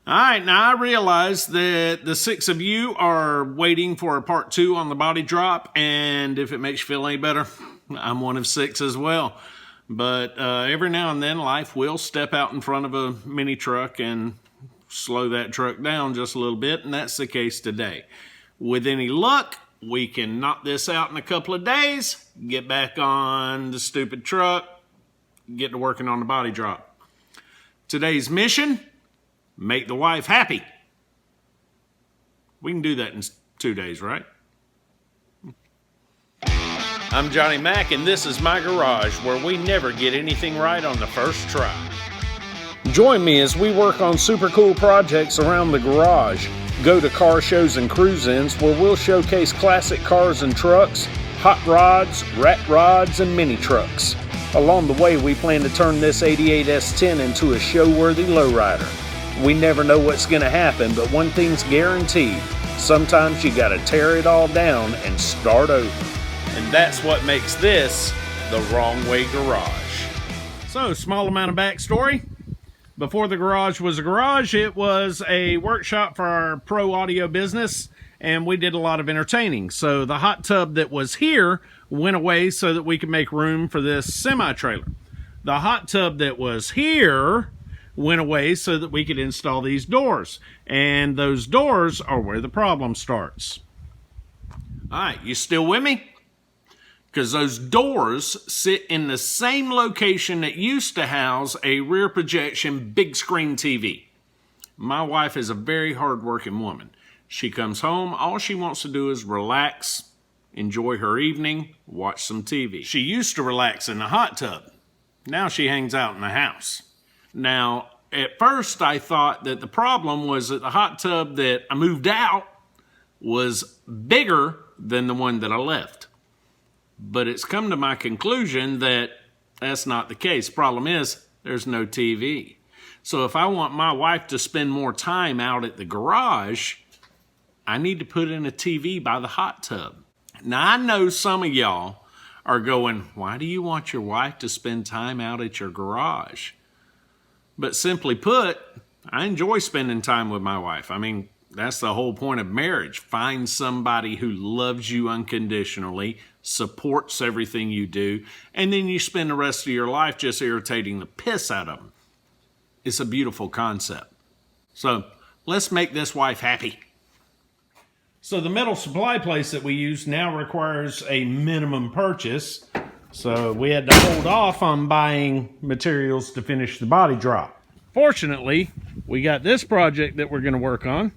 All right, now I realize that the 6 of you are waiting for a part 2 on the body drop, and if it makes you feel any better, I'm one of 6 as well. But every now and then, life will step out in front of a mini truck and slow that truck down just a little bit, and that's the case today. With any luck, we can knock this out in a couple of days, get back on the stupid truck, get to working on the body drop. Today's mission: make the wife happy. We can do that in 2 days, right? I'm Johnny Mac, and this is my garage, where we never get anything right on the first try. Join me as we work on super cool projects around the garage. Go to car shows and cruise-ins, where we'll showcase classic cars and trucks, hot rods, rat rods, and mini trucks. Along the way, we plan to turn this 88 S10 into a show-worthy lowrider. We never know what's going to happen, but one thing's guaranteed: sometimes you got to tear it all down and start over. And that's what makes this the Wrong Way Garage. So, small amount of backstory. Before the garage was a garage, it was a workshop for our pro audio business, and we did a lot of entertaining. So the hot tub that was here went away so that we could make room for this semi-trailer. The hot tub that was here went away so that we could install these doors. And those doors are where the problem starts. All right, you still with me? Because those doors sit in the same location that used to house a rear projection big screen TV. My wife is a very hard-working woman. She comes home, all she wants to do is relax, enjoy her evening, watch some TV. She used to relax in the hot tub. Now she hangs out in the house. Now, at first I thought that the problem was that the hot tub that I moved out was bigger than the one that I left. But it's come to my conclusion that that's not the case. Problem is, there's no TV. So if I want my wife to spend more time out at the garage, I need to put in a TV by the hot tub. Now, I know some of y'all are going, why do you want your wife to spend time out at your garage? But simply put, I enjoy spending time with my wife. I mean, that's the whole point of marriage. Find somebody who loves you unconditionally, supports everything you do, and then you spend the rest of your life just irritating the piss out of them. It's a beautiful concept. So let's make this wife happy. So the metal supply place that we use now requires a minimum purchase. So we had to hold off on buying materials to finish the body drop. Fortunately, we got this project that we're going to work on.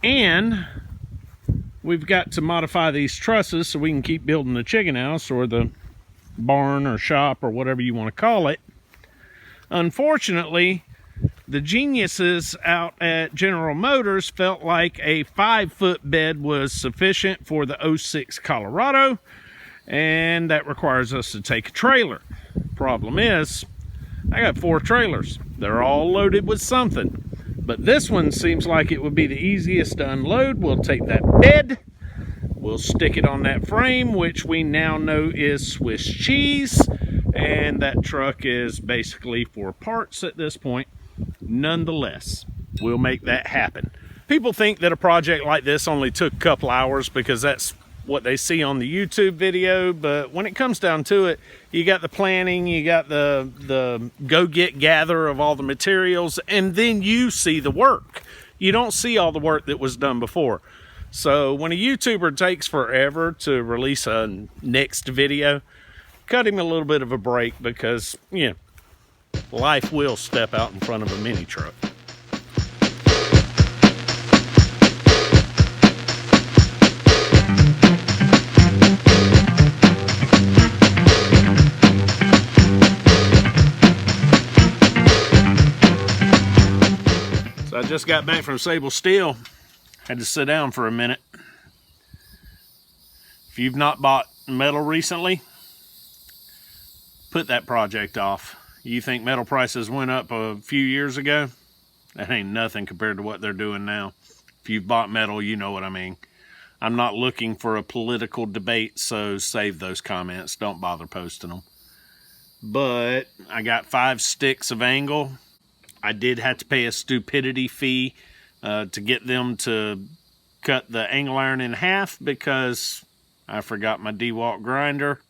And we've got to modify these trusses so we can keep building the chicken house or the barn or shop or whatever you want to call it. Unfortunately, the geniuses out at General Motors felt like a 5-foot bed was sufficient for the 06 Colorado, and that requires us to take a trailer. Problem is, I got 4 trailers. They're all loaded with something. But this one seems like it would be the easiest to unload. We'll take that bed, we'll stick it on that frame, which we now know is Swiss cheese, and that truck is basically 4 parts at this point. Nonetheless, we'll make that happen. People think that a project like this only took a couple hours because that's what they see on the YouTube video, but when it comes down to it, you got the planning, you got the gather of all the materials, and then you see the work. You don't see all the work that was done before. So when a YouTuber takes forever to release a next video, cut him a little bit of a break because, you know, life will step out in front of a mini truck. So I just got back from Sable Steel. Had to sit down for a minute. If you've not bought metal recently, put that project off. You think metal prices went up a few years ago? That ain't nothing compared to what they're doing now. If you've bought metal, you know what I mean. I'm not looking for a political debate, so save those comments. Don't bother posting them. But I got 5 sticks of angle, I did have to pay a stupidity fee to get them to cut the angle iron in half because I forgot my DeWalt grinder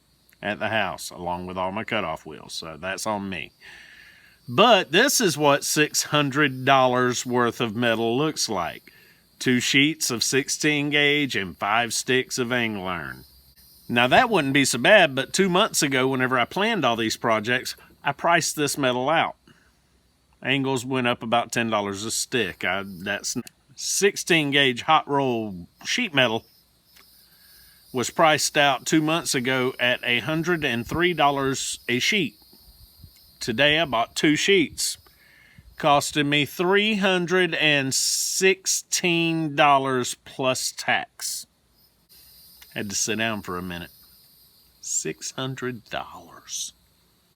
at the house along with all my cutoff wheels. So that's on me. But this is what $600 worth of metal looks like. 2 sheets of 16 gauge and 5 sticks of angle iron. Now that wouldn't be so bad, but 2 months ago, whenever I planned all these projects, I priced this metal out. Angles went up about $10 a stick. That's 16 gauge hot roll sheet metal was priced out 2 months ago at $103 a sheet. Today I bought 2 sheets, costing me $316 plus tax. Had to sit down for a minute. $600.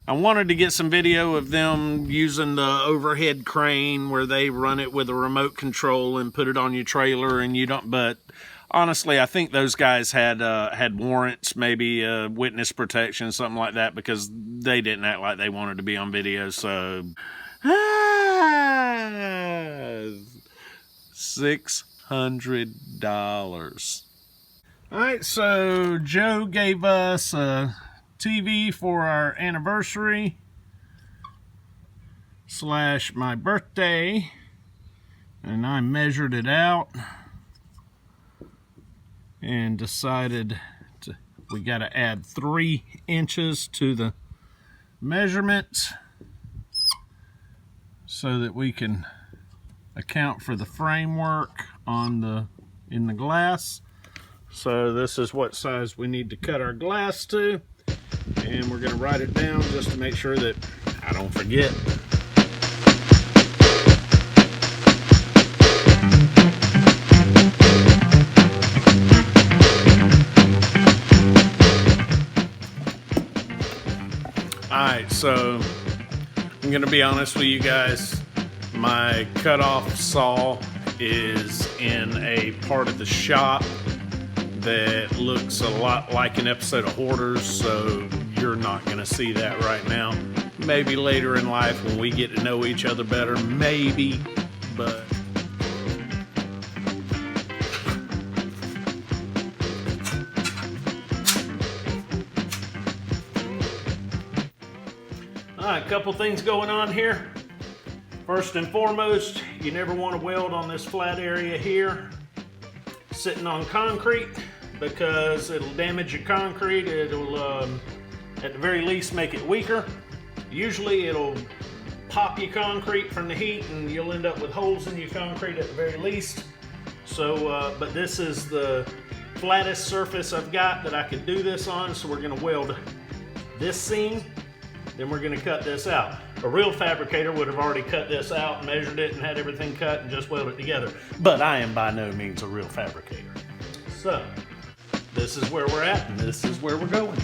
I wanted to get some video of them using the overhead crane where they run it with a remote control and put it on your trailer, and you don't. But honestly, I think those guys had warrants, maybe witness protection, something like that, because they didn't act like they wanted to be on video. So $600. All right, so Joe gave us a TV for our anniversary / my birthday, and I measured it out and decided we got to add 3 inches to the measurements so that we can account for the framework in the glass. So this is what size we need to cut our glass to, and we're going to write it down just to make sure that I don't forget. Alright, so I'm going to be honest with you guys. My cutoff saw is in a part of the shop that looks a lot like an episode of Hoarders, so you're not going to see that right now. Maybe later in life when we get to know each other better, maybe, but alright, a couple things going on here. First and foremost, you never want to weld on this flat area here sitting on concrete, because it'll damage your concrete. It'll at the very least make it weaker. Usually it'll pop your concrete from the heat and you'll end up with holes in your concrete at the very least. So but this is the flattest surface I've got that I could do this on, so we're going to weld this seam, then we're going to cut this out. A real fabricator would have already cut this out, measured it, and had everything cut and just welded it together. But I am by no means a real fabricator. So this is where we're at, and this is where we're going.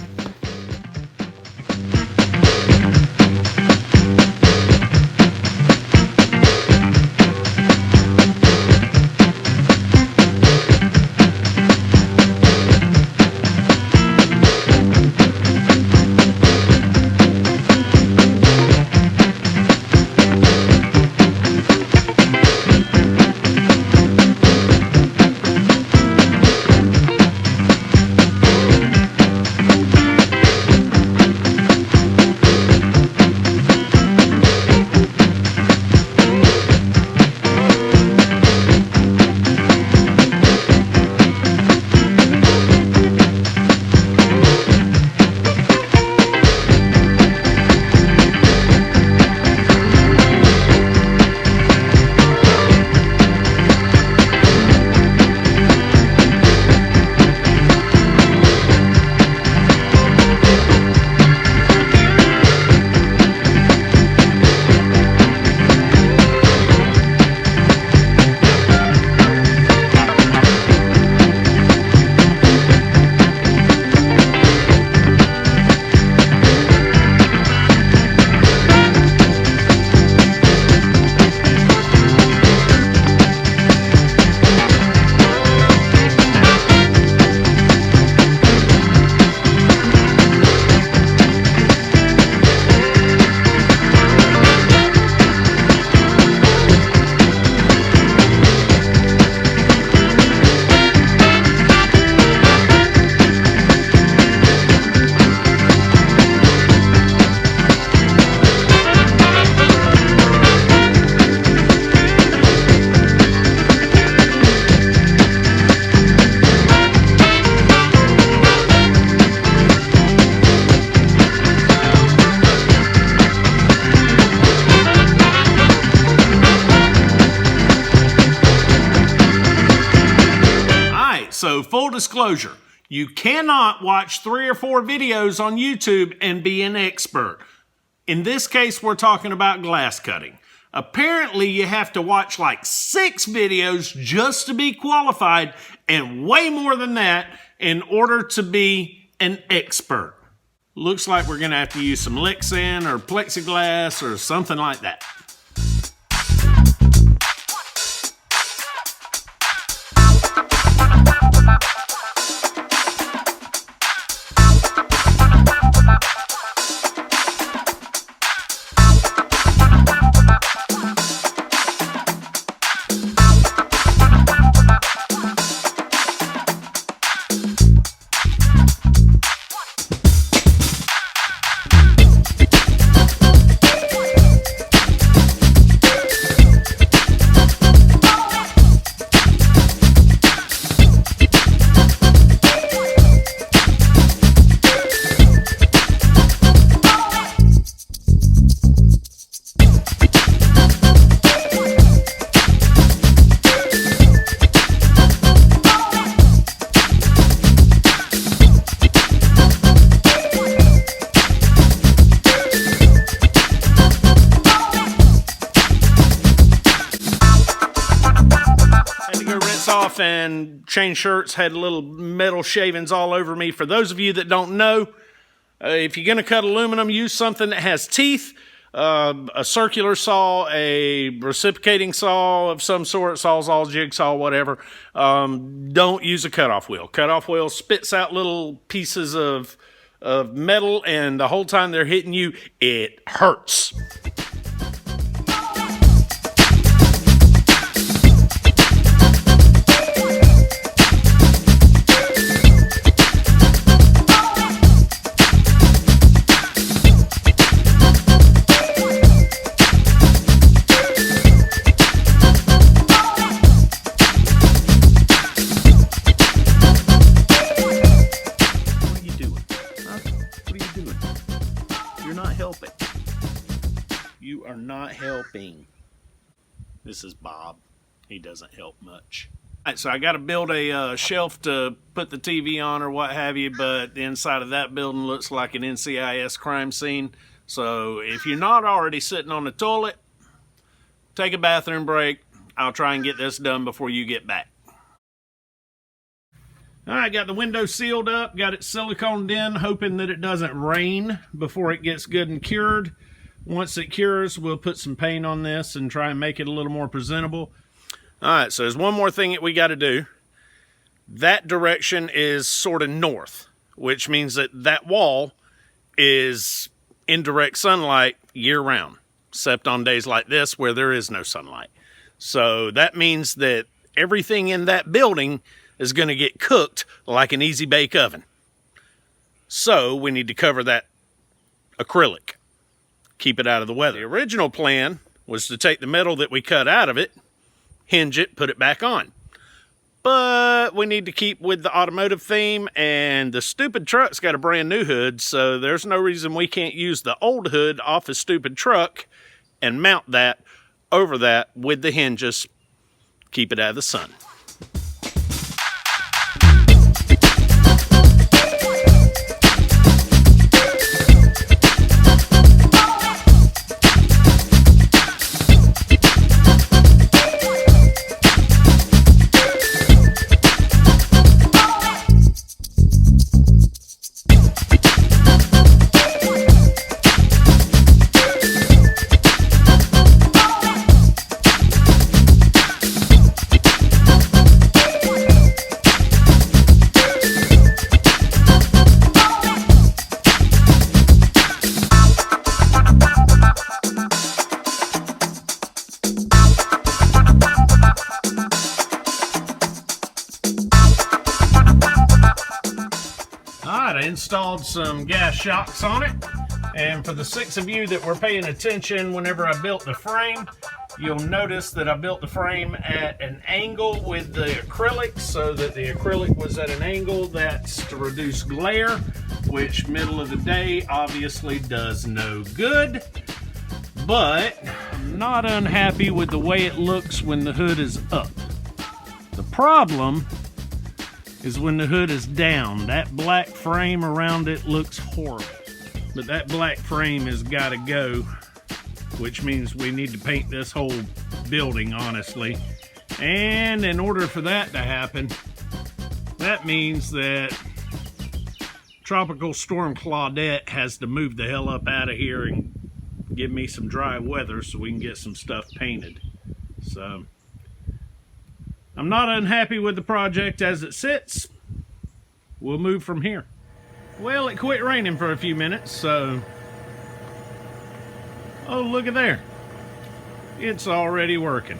so full disclosure, you cannot watch 3 or 4 videos on YouTube and be an expert. In this case, we're talking about glass cutting. Apparently, you have to watch like 6 videos just to be qualified, and way more than that in order to be an expert. Looks like we're gonna have to use some Lexan or plexiglass or something like that. Off and change shirts, had little metal shavings all over me. For those of you that don't know, if you're going to cut aluminum, use something that has teeth, a circular saw, a reciprocating saw of some sort, sawzall, jigsaw, whatever. Don't use a cutoff wheel. Cutoff wheel spits out little pieces of metal, and the whole time they're hitting you, it hurts. You are not helping. This is Bob. He doesn't help much. All right, so I got to build a shelf to put the TV on or what have you, but the inside of that building looks like an NCIS crime scene. So if you're not already sitting on the toilet, take a bathroom break. I'll try and get this done before you get back. All right, got the window sealed up, got it siliconed in, hoping that it doesn't rain before it gets good and cured. Once it cures, we'll put some paint on this and try and make it a little more presentable. All right, so there's one more thing that we got to do. That direction is sort of north, which means that that wall is in direct sunlight year-round, except on days like this where there is no sunlight. So that means that everything in that building is going to get cooked like an easy bake oven. So we need to cover that acrylic. Keep it out of the weather. The original plan was to take the metal that we cut out of it, hinge it, put it back on. But we need to keep with the automotive theme, and the stupid truck's got a brand new hood, so there's no reason we can't use the old hood off a stupid truck and mount that over that with the hinges. Keep it out of the sun. I installed some gas shocks on it, and for the 6 of you that were paying attention whenever I built the frame, you'll notice that I built the frame at an angle with the acrylic, so that the acrylic was at an angle. That's to reduce glare, which middle of the day obviously does no good. But I'm not unhappy with the way it looks when the hood is up. The problem is when the hood is down. That black frame around it looks horrible. But that black frame has got to go, which means we need to paint this whole building, honestly. And in order for that to happen, that means that Tropical Storm Claudette has to move the hell up out of here and give me some dry weather so we can get some stuff painted. So I'm not unhappy with the project as it sits. We'll move from here. Well, it quit raining for a few minutes, so... Oh, look at there. It's already working.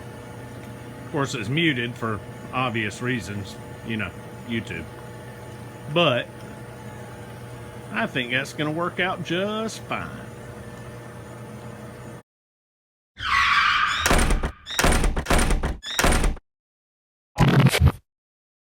Of course, it's muted for obvious reasons, you know, YouTube. But I think that's going to work out just fine.